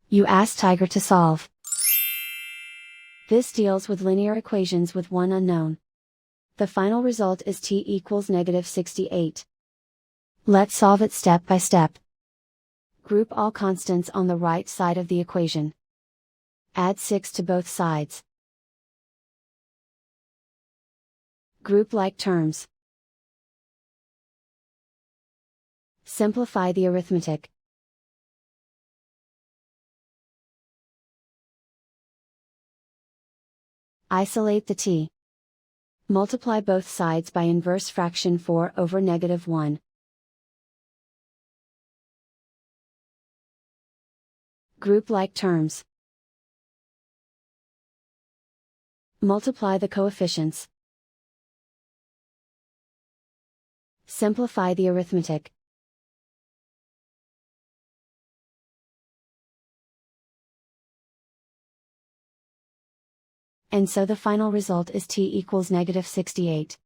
You ask Tiger to solve. This deals with linear equations with one unknown. The final result is t equals -68. Let's solve it step by step. Group all constants on the right side of the equation. Add 6 to both sides. Group like terms. Simplify the arithmetic. Isolate the t. Multiply both sides by inverse fraction 4/(-1). Group like terms. Multiply the coefficients. Simplify the arithmetic. And so the final result is t equals -68.